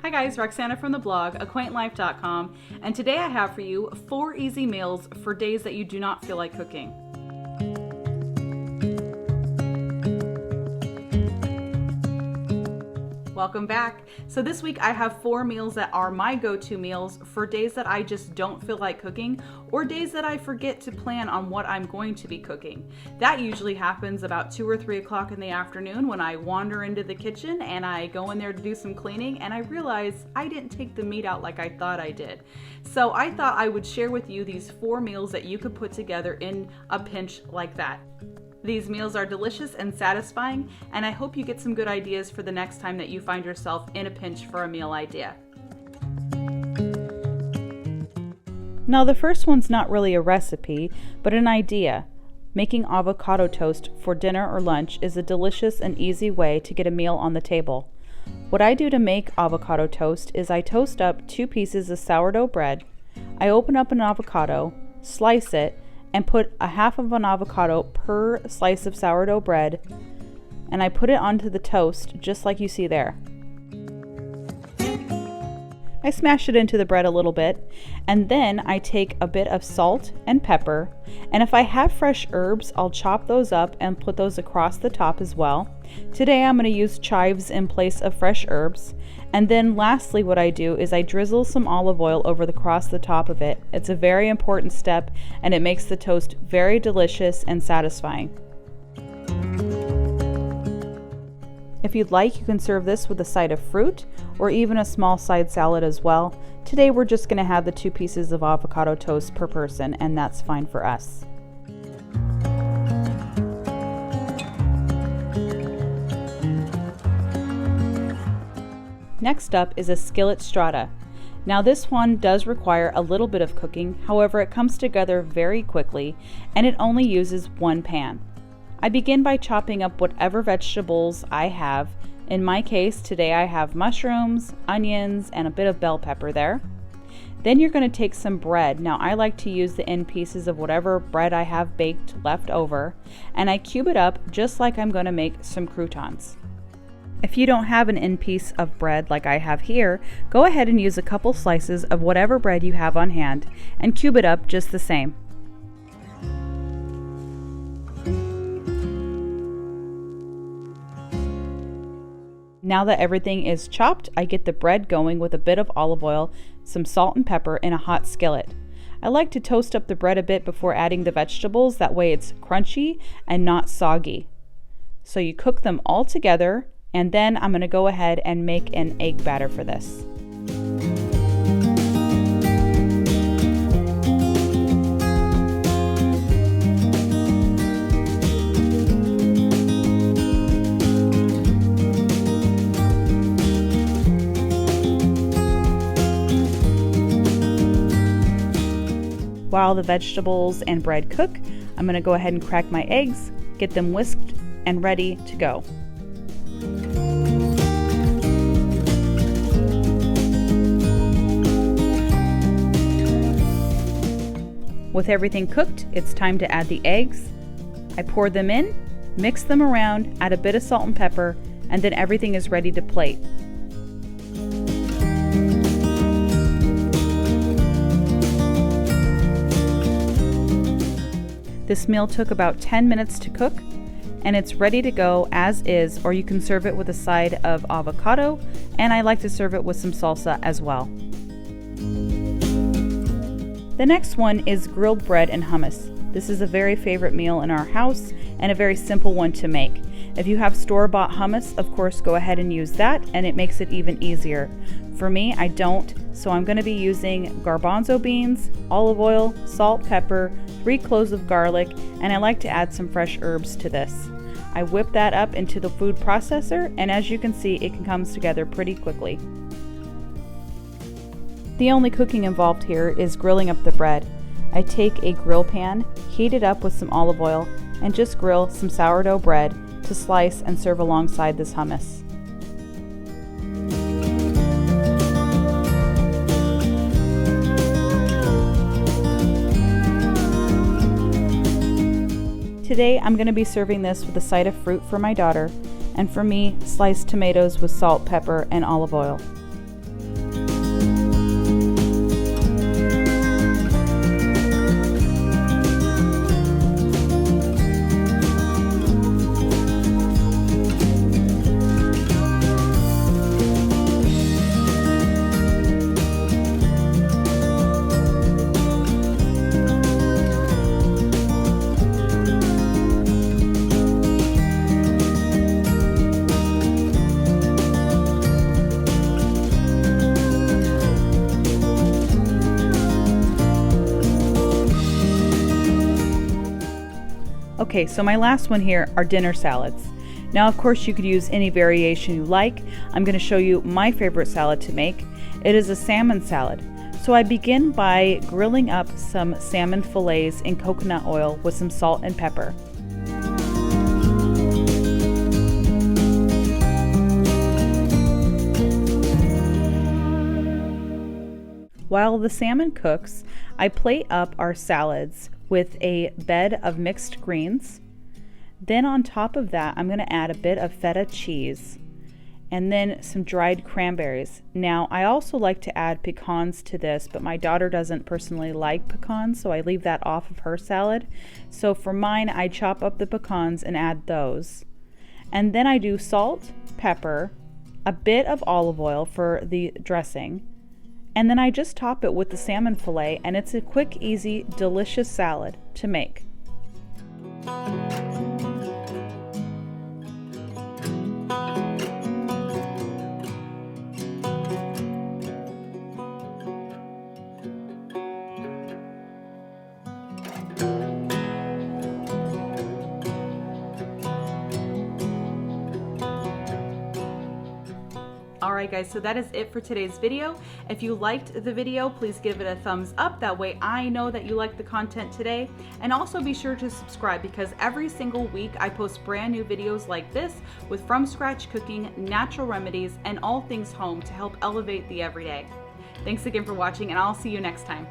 Hi guys, Roxana from the blog, quaintlife.com, and today I have for you 4 easy meals for days that you do not feel like cooking. Welcome back. So this week I have 4 meals that are my go-to meals for days that I just don't feel like cooking or days that I forget to plan on what I'm going to be cooking. That usually happens about 2 or 3 o'clock in the afternoon when I wander into the kitchen and I go in there to do some cleaning and I realize I didn't take the meat out like I thought I did. So I thought I would share with you these 4 meals that you could put together in a pinch like that. These meals are delicious and satisfying, and I hope you get some good ideas for the next time that you find yourself in a pinch for a meal idea. Now the first one's not really a recipe, but an idea. Making avocado toast for dinner or lunch is a delicious and easy way to get a meal on the table. What I do to make avocado toast is I toast up 2 pieces of sourdough bread, I open up an avocado, slice it, and put a half of an avocado per slice of sourdough bread, and I put it onto the toast just like you see there. I smash it into the bread a little bit, and then I take a bit of salt and pepper, and if I have fresh herbs, I'll chop those up and put those across the top as well. Today I'm going to use chives in place of fresh herbs. And then lastly what I do is I drizzle some olive oil across the top of it. It's a very important step and it makes the toast very delicious and satisfying. If you'd like, you can serve this with a side of fruit or even a small side salad as well. Today we're just going to have the 2 pieces of avocado toast per person, and that's fine for us. Next up is a skillet strata. Now this one does require a little bit of cooking, however it comes together very quickly and it only uses 1 pan. I begin by chopping up whatever vegetables I have. In my case today I have mushrooms, onions, and a bit of bell pepper there. Then you're going to take some bread. Now I like to use the end pieces of whatever bread I have baked left over, and I cube it up just like I'm going to make some croutons. If you don't have an end piece of bread like I have here, go ahead and use a couple slices of whatever bread you have on hand and cube it up just the same. Now that everything is chopped, I get the bread going with a bit of olive oil, some salt and pepper in a hot skillet. I like to toast up the bread a bit before adding the vegetables, that way it's crunchy and not soggy. So you cook them all together, and then I'm going to go ahead and make an egg batter for this. While the vegetables and bread cook, I'm going to go ahead and crack my eggs, get them whisked and ready to go. With everything cooked, it's time to add the eggs. I pour them in, mix them around, add a bit of salt and pepper, and then everything is ready to plate. This meal took about 10 minutes to cook, and it's ready to go as is, or you can serve it with a side of avocado, and I like to serve it with some salsa as well. The next one is grilled bread and hummus. This is a very favorite meal in our house and a very simple one to make. If you have store-bought hummus, of course go ahead and use that, and it makes it even easier. For me, I don't, so I'm going to be using garbanzo beans, olive oil, salt, pepper, 3 cloves of garlic, and I like to add some fresh herbs to this. I whip that up into the food processor, and as you can see, it comes together pretty quickly. The only cooking involved here is grilling up the bread. I take a grill pan, heat it up with some olive oil, and just grill some sourdough bread to slice and serve alongside this hummus. Today I'm going to be serving this with a side of fruit for my daughter, and for me, sliced tomatoes with salt, pepper, and olive oil. Okay, so my last one here are dinner salads. Now, of course, you could use any variation you like. I'm going to show you my favorite salad to make. It is a salmon salad. So I begin by grilling up some salmon fillets in coconut oil with some salt and pepper. While the salmon cooks, I plate up our salads with a bed of mixed greens. Then on top of that, I'm going to add a bit of feta cheese and then some dried cranberries. Now, I also like to add pecans to this, but my daughter doesn't personally like pecans, so I leave that off of her salad. So for mine, I chop up the pecans and add those. And then I do salt, pepper, a bit of olive oil for the dressing, and then I just top it with the salmon fillet, and it's a quick, easy, delicious salad to make. Alright guys, so that is it for today's video. If you liked the video, please give it a thumbs up. That way I know that you liked the content today. And also be sure to subscribe, because every single week I post brand new videos like this with from scratch cooking, natural remedies, and all things home to help elevate the everyday. Thanks again for watching, and I'll see you next time.